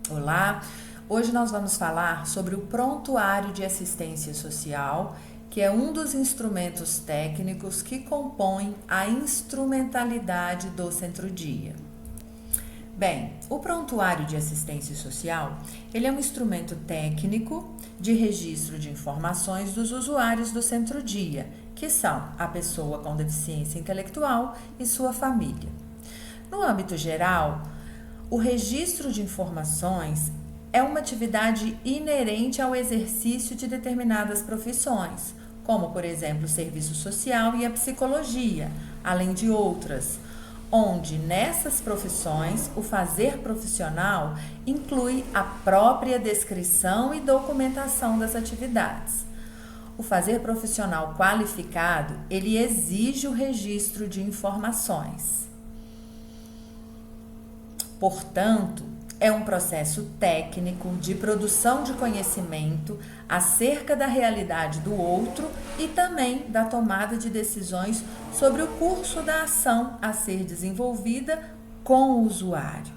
Olá, hoje nós vamos falar sobre o prontuário de assistência social, que é um dos instrumentos técnicos que compõem a instrumentalidade do Centro-Dia. Bem, o prontuário de assistência social, ele é um instrumento técnico de registro de informações dos usuários do Centro-Dia, que são a pessoa com deficiência intelectual e sua família. No âmbito geral, o registro de informações é uma atividade inerente ao exercício de determinadas profissões, como, por exemplo, o serviço social e a psicologia, além de outras, onde nessas profissões o fazer profissional inclui a própria descrição e documentação das atividades. O fazer profissional qualificado, ele exige o registro de informações. Portanto, é um processo técnico de produção de conhecimento acerca da realidade do outro e também da tomada de decisões sobre o curso da ação a ser desenvolvida com o usuário.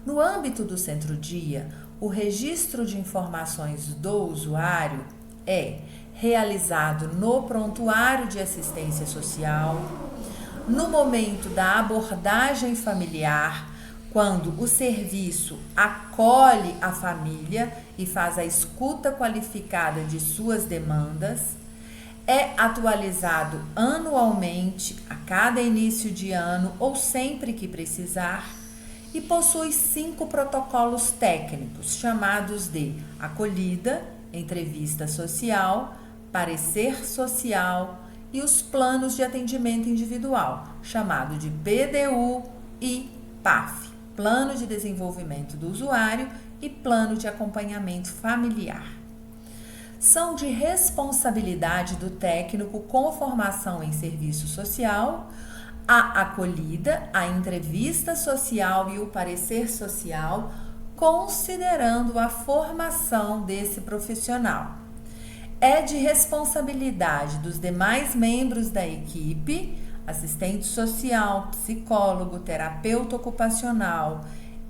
No âmbito do Centro-Dia, o registro de informações do usuário é realizado no prontuário de assistência social, no momento da abordagem familiar, quando o serviço acolhe a família e faz a escuta qualificada de suas demandas, é atualizado anualmente, a cada início de ano ou sempre que precisar, e possui 5 protocolos técnicos, chamados de acolhida, entrevista social, parecer social e os planos de atendimento individual, chamado de PDU e PAF. Plano de desenvolvimento do usuário e plano de acompanhamento familiar. São de responsabilidade do técnico com formação em serviço social, a acolhida, a entrevista social e o parecer social, considerando a formação desse profissional. É de responsabilidade dos demais membros da equipe, assistente social, psicólogo, terapeuta ocupacional,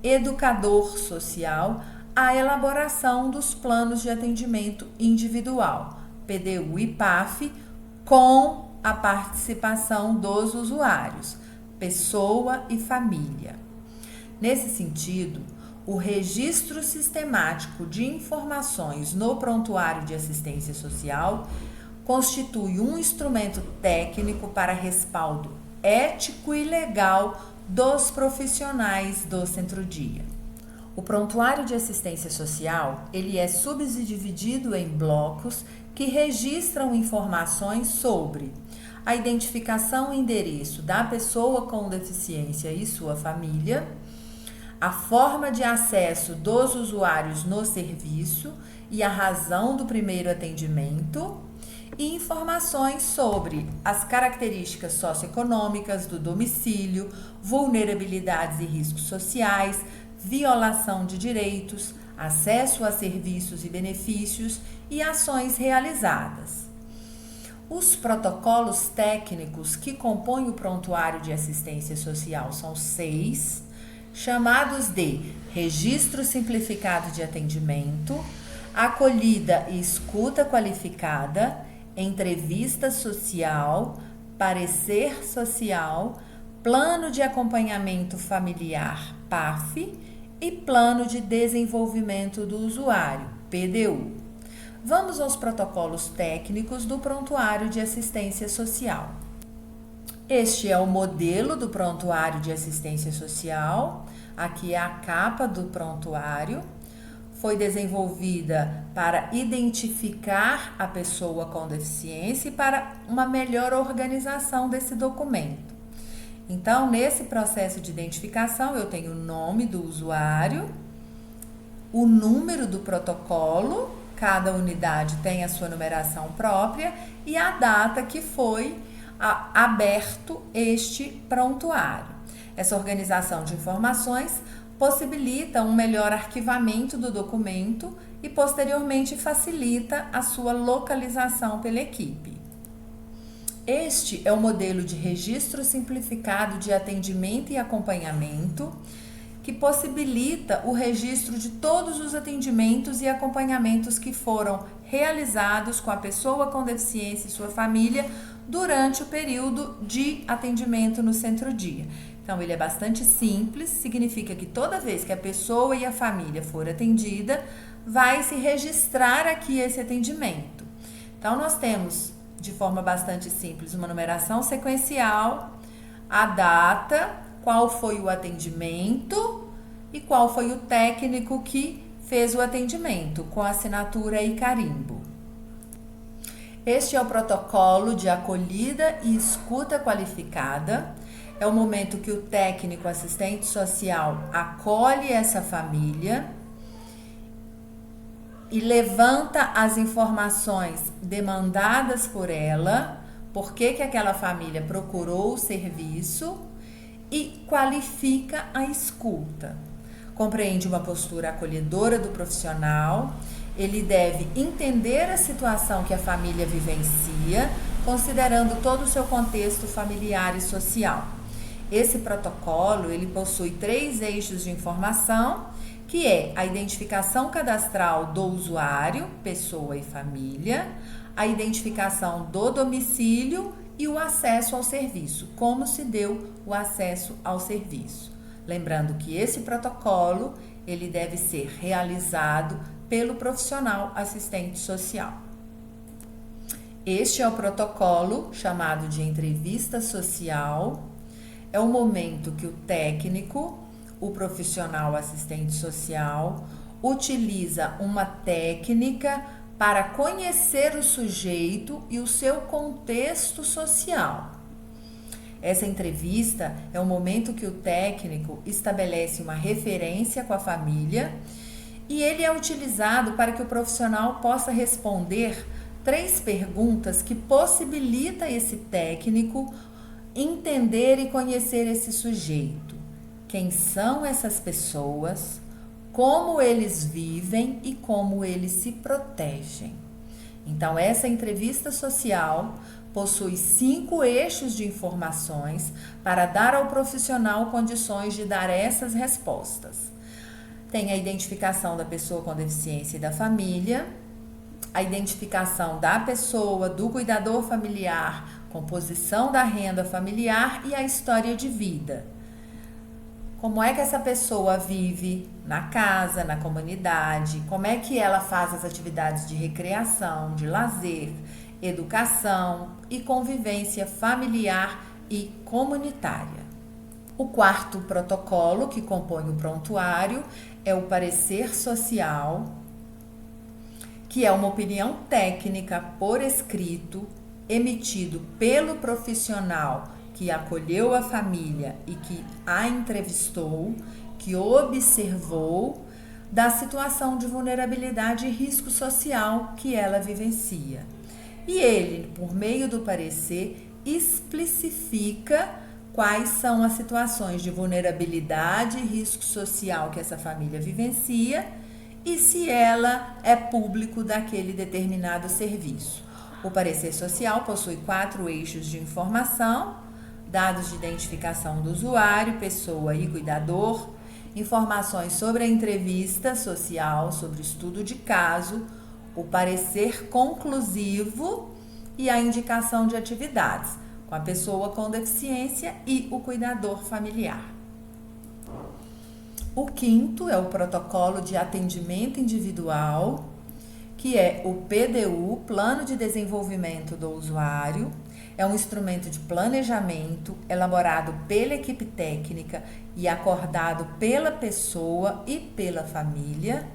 educador social, a elaboração dos planos de atendimento individual, PDU e PAF, com a participação dos usuários, pessoa e família. Nesse sentido, o registro sistemático de informações no prontuário de assistência social constitui um instrumento técnico para respaldo ético e legal dos profissionais do Centro-Dia. O prontuário de assistência social, ele é subdividido em blocos que registram informações sobre a identificação e endereço da pessoa com deficiência e sua família, a forma de acesso dos usuários no serviço e a razão do primeiro atendimento, e informações sobre as características socioeconômicas do domicílio, vulnerabilidades e riscos sociais, violação de direitos, acesso a serviços e benefícios e ações realizadas. Os protocolos técnicos que compõem o prontuário de assistência social são 6, chamados de registro simplificado de atendimento, acolhida e escuta qualificada, entrevista social, parecer social, plano de acompanhamento familiar, PAF, e plano de desenvolvimento do usuário, PDU. Vamos aos protocolos técnicos do prontuário de assistência social. Este é o modelo do prontuário de assistência social. Aqui é a capa do prontuário. Foi desenvolvida para identificar a pessoa com deficiência e para uma melhor organização desse documento. Então, nesse processo de identificação, eu tenho o nome do usuário, o número do protocolo, cada unidade tem a sua numeração própria, e a data que foi aberto este prontuário. Essa organização de informações possibilita um melhor arquivamento do documento e posteriormente facilita a sua localização pela equipe. Este é o modelo de registro simplificado de atendimento e acompanhamento que possibilita o registro de todos os atendimentos e acompanhamentos que foram realizados com a pessoa com deficiência e sua família durante o período de atendimento no centro-dia. Então, ele é bastante simples, significa que toda vez que a pessoa e a família for atendida, vai se registrar aqui esse atendimento. Então, nós temos, de forma bastante simples, uma numeração sequencial, a data, qual foi o atendimento e qual foi o técnico que fez o atendimento, com assinatura e carimbo. Este é o protocolo de acolhida e escuta qualificada. É o momento que o técnico assistente social acolhe essa família e levanta as informações demandadas por ela, por que aquela família procurou o serviço e qualifica a escuta. Compreende uma postura acolhedora do profissional. Ele deve entender a situação que a família vivencia, considerando todo o seu contexto familiar e social. Esse protocolo, ele possui 3 eixos de informação, que é a identificação cadastral do usuário, pessoa e família, a identificação do domicílio e o acesso ao serviço, como se deu o acesso ao serviço. Lembrando que esse protocolo, ele deve ser realizado pelo profissional assistente social. Este é o protocolo chamado de entrevista social. É o momento que o técnico, o profissional assistente social, utiliza uma técnica para conhecer o sujeito e o seu contexto social. Essa entrevista é o momento que o técnico estabelece uma referência com a família e ele é utilizado para que o profissional possa responder 3 perguntas que possibilita esse técnico entender e conhecer esse sujeito. Quem são essas pessoas, como eles vivem e como eles se protegem. Então, essa entrevista social possui 5 eixos de informações para dar ao profissional condições de dar essas respostas. Tem a identificação da pessoa com deficiência e da família, a identificação da pessoa, do cuidador familiar, composição da renda familiar e a história de vida. Como é que essa pessoa vive na casa, na comunidade, como é que ela faz as atividades de recreação, de lazer, educação e convivência familiar e comunitária. O 4º protocolo que compõe o prontuário é o parecer social, que é uma opinião técnica por escrito, emitido pelo profissional que acolheu a família e que a entrevistou, que observou da situação de vulnerabilidade e risco social que ela vivencia. E ele, por meio do parecer, especifica quais são as situações de vulnerabilidade e risco social que essa família vivencia e se ela é público daquele determinado serviço. O parecer social possui 4 eixos de informação: dados de identificação do usuário, pessoa e cuidador, informações sobre a entrevista social, sobre o estudo de caso, o parecer conclusivo e a indicação de atividades com a pessoa com deficiência e o cuidador familiar. O 5º é o protocolo de atendimento individual, que é o PDU, Plano de Desenvolvimento do Usuário. É um instrumento de planejamento elaborado pela equipe técnica e acordado pela pessoa e pela família.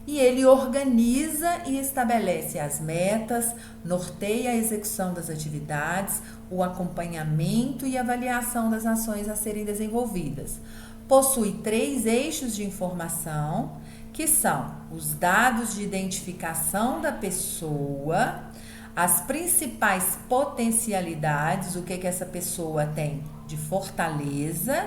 E ele organiza e estabelece as metas, norteia a execução das atividades, o acompanhamento e avaliação das ações a serem desenvolvidas. Possui 3 eixos de informação, que são os dados de identificação da pessoa, as principais potencialidades, o que essa pessoa tem de fortaleza,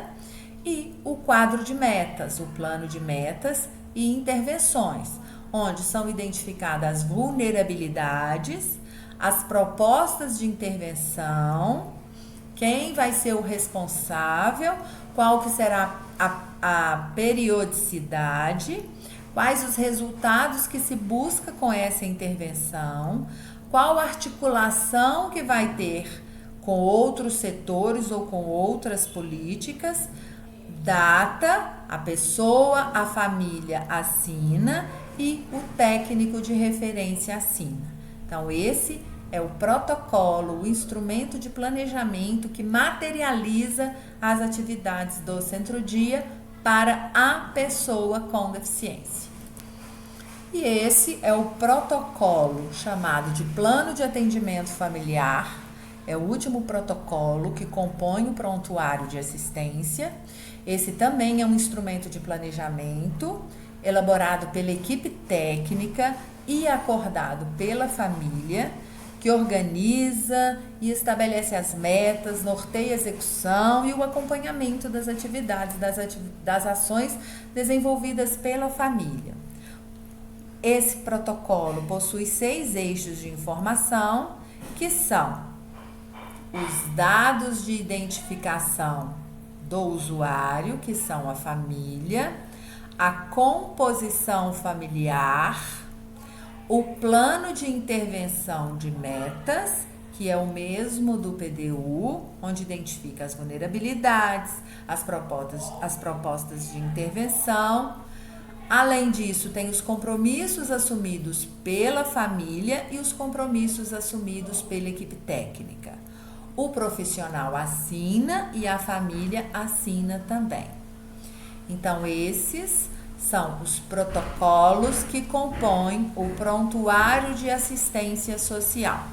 e o quadro de metas, o plano de metas e intervenções, onde são identificadas as vulnerabilidades, as propostas de intervenção, quem vai ser o responsável, qual que será a a periodicidade, quais os resultados que se busca com essa intervenção, qual a articulação que vai ter com outros setores ou com outras políticas, data, a pessoa, a família assina e o técnico de referência assina. Então, esse é o protocolo, o instrumento de planejamento que materializa as atividades do Centro-Dia para a pessoa com deficiência. E esse é o protocolo chamado de Plano de Atendimento Familiar, é o último protocolo que compõe o prontuário de assistência. Esse também é um instrumento de planejamento, elaborado pela equipe técnica e acordado pela família, que organiza e estabelece as metas, norteia a execução e o acompanhamento das atividades, das ações desenvolvidas pela família. Esse protocolo possui 6 eixos de informação, que são os dados de identificação do usuário, que são a família, a composição familiar, o plano de intervenção de metas, que é o mesmo do PDU, onde identifica as vulnerabilidades, as propostas de intervenção. Além disso, tem os compromissos assumidos pela família e os compromissos assumidos pela equipe técnica. O profissional assina e a família assina também. Então, esses são os protocolos que compõem o prontuário de assistência social.